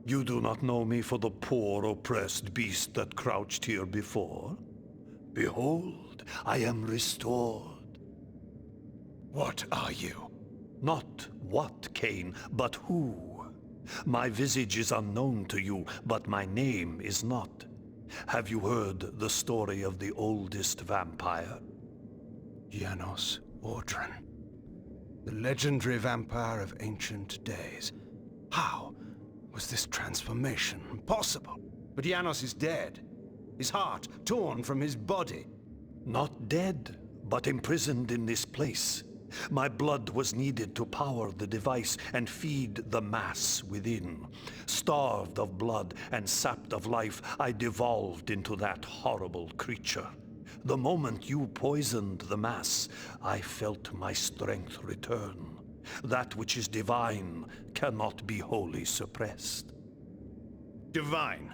You do not know me for the poor, oppressed beast that crouched here before? Behold, I am restored. What are you? Not what, Kain, but who. My visage is unknown to you, but my name is not. Have you heard the story of the oldest vampire? Janos Audron. The legendary vampire of ancient days. How was this transformation possible? But Janos is dead. His heart torn from his body. Not dead, but imprisoned in this place. My blood was needed to power the device and feed the mass within. Starved of blood and sapped of life, I devolved into that horrible creature. The moment you poisoned the mass, I felt my strength return. That which is divine cannot be wholly suppressed. Divine?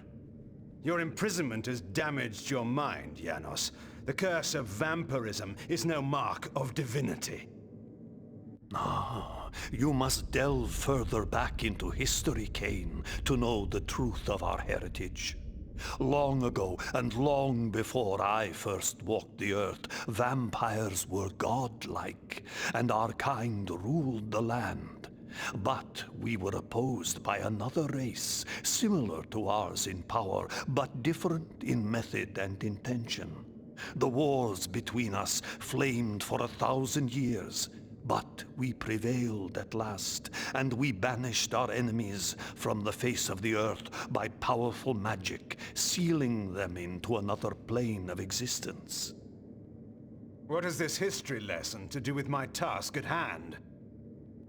Your imprisonment has damaged your mind, Janos. The curse of vampirism is no mark of divinity. You must delve further back into history, Kain, to know the truth of our heritage. Long ago, and long before I first walked the earth, vampires were godlike, and our kind ruled the land. But we were opposed by another race, similar to ours in power, but different in method and intention. The wars between us flamed for 1,000 years, but we prevailed at last, and we banished our enemies from the face of the earth by powerful magic, sealing them into another plane of existence. What has this history lesson to do with my task at hand?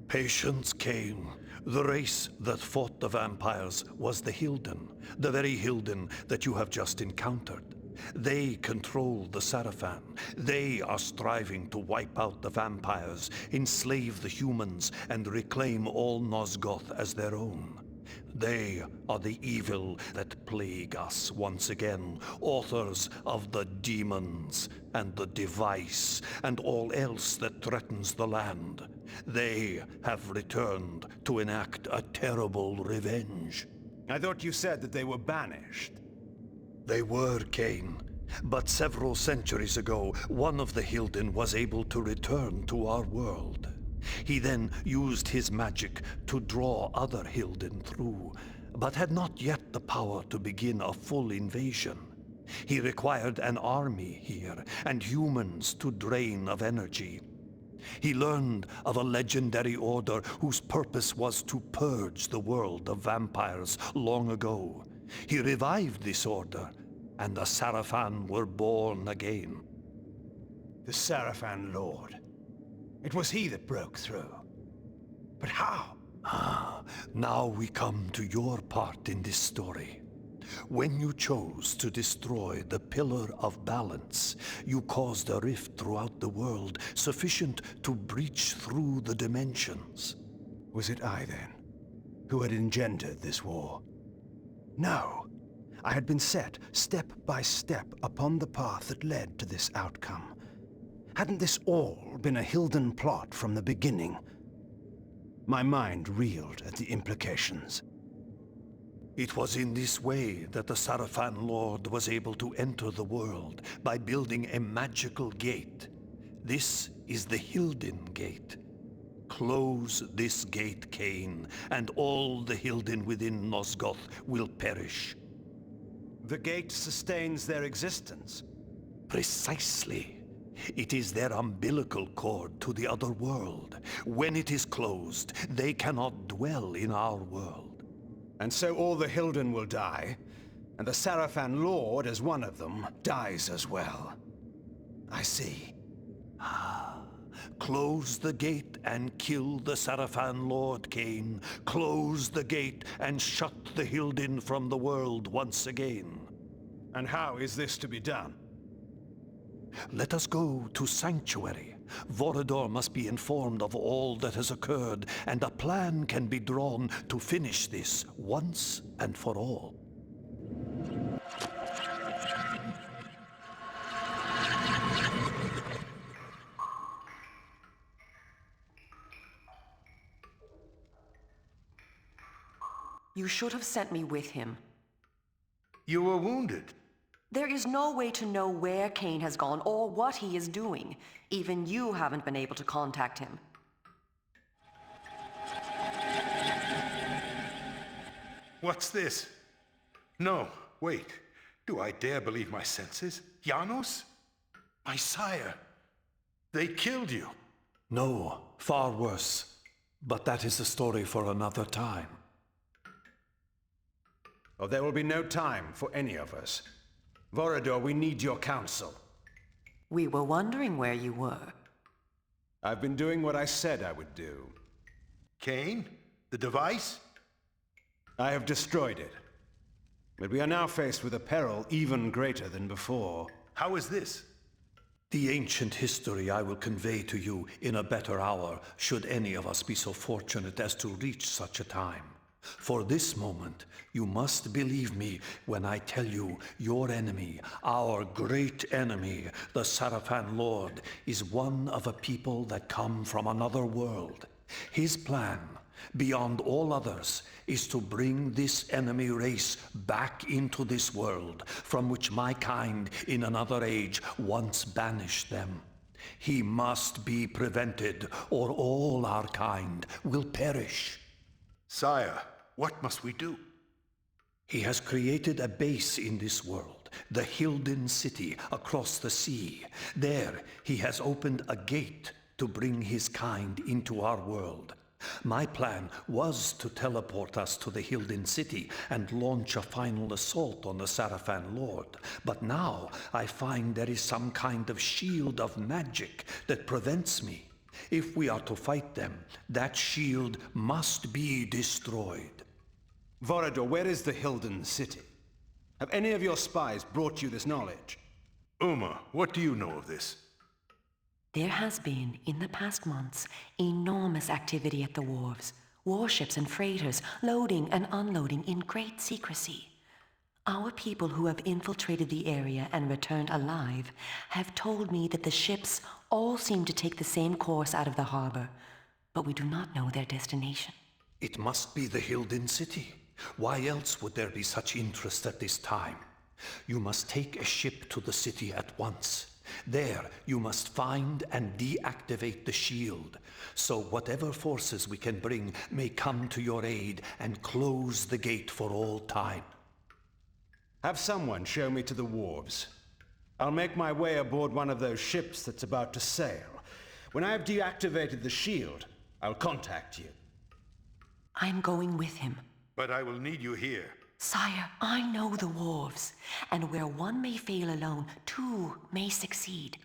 Patience, Kain. The race that fought the vampires was the Hilden, the very Hilden that you have just encountered. They control the Sarafan. They are striving to wipe out the vampires, enslave the humans, and reclaim all Nosgoth as their own. They are the evil that plague us once again, authors of the demons and the device and all else that threatens the land. They have returned to enact a terrible revenge. I thought you said that they were banished. They were, Kain. But several centuries ago, one of the Hilden was able to return to our world. He then used his magic to draw other Hilden through, but had not yet the power to begin a full invasion. He required an army here, and humans to drain of energy. He learned of a legendary order whose purpose was to purge the world of vampires long ago. He revived this order, and the Sarafan were born again. The Sarafan Lord. It was he that broke through. But how? Now we come to your part in this story. When you chose to destroy the Pillar of Balance, you caused a rift throughout the world sufficient to breach through the dimensions. Was it I, then, who had engendered this war? No. I had been set, step by step, upon the path that led to this outcome. Hadn't this all been a Hilden plot from the beginning? My mind reeled at the implications. It was in this way that the Sarafan Lord was able to enter the world, by building a magical gate. This is the Hilden Gate. Close this gate, Kain, and all the Hilden within Nosgoth will perish. The gate sustains their existence. Precisely. It is their umbilical cord to the other world. When it is closed, they cannot dwell in our world. And so all the Hilden will die, and the Sarafan Lord, as one of them, dies as well. I see. Close the gate and kill the Sarafan Lord, Kain. Close the gate and shut the Hilden from the world once again. And how is this to be done? Let us go to Sanctuary. Vorador must be informed of all that has occurred, and a plan can be drawn to finish this once and for all. You should have sent me with him. You were wounded. There is no way to know where KAIN has gone or what he is doing. Even you haven't been able to contact him. What's this? No, wait. Do I dare believe my senses? Janos? My sire. They killed you. No, far worse. But that is a story for another time. Oh, there will be no time for any of us. Vorador, we need your counsel. We were wondering where you were. I've been doing what I said I would do. KAIN? The device? I have destroyed it. But we are now faced with a peril even greater than before. How is this? The ancient history I will convey to you in a better hour, should any of us be so fortunate as to reach such a time. For this moment, you must believe me when I tell you your enemy, our great enemy, the Sarafan Lord, is one of a people that come from another world. His plan, beyond all others, is to bring this enemy race back into this world, from which my kind in another age once banished them. He must be prevented, or all our kind will perish. Sire, what must we do? He has created a base in this world, the Hilden City across the sea. There, he has opened a gate to bring his kind into our world. My plan was to teleport us to the Hilden City and launch a final assault on the Sarafan Lord. But now I find there is some kind of shield of magic that prevents me. If we are to fight them, that shield must be destroyed. Vorador, where is the Hilden City? Have any of your spies brought you this knowledge? Uma, what do you know of this? There has been, in the past months, enormous activity at the wharves. Warships and freighters loading and unloading in great secrecy. Our people who have infiltrated the area and returned alive have told me that the ships all seem to take the same course out of the harbor, but we do not know their destination. It must be the Hilden City. Why else would there be such interest at this time? You must take a ship to the city at once. There, you must find and deactivate the shield, so whatever forces we can bring may come to your aid and close the gate for all time. Have someone show me to the wharves. I'll make my way aboard one of those ships that's about to sail. When I have deactivated the shield, I'll contact you. I'm going with him. But I will need you here. Sire, I know the wharves, and where one may fail alone, two may succeed.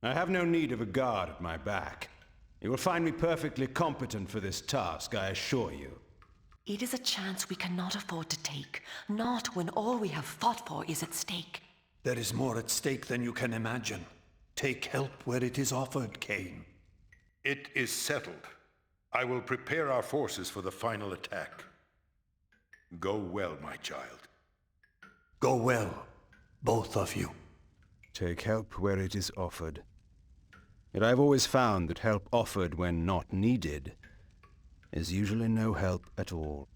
I have no need of a guard at my back. You will find me perfectly competent for this task, I assure you. It is a chance we cannot afford to take, not when all we have fought for is at stake. There is more at stake than you can imagine. Take help where it is offered, KAIN. It is settled. I will prepare our forces for the final attack. Go well, my child. Go well, both of you. Take help where it is offered. Yet I've always found that help offered when not needed is usually no help at all.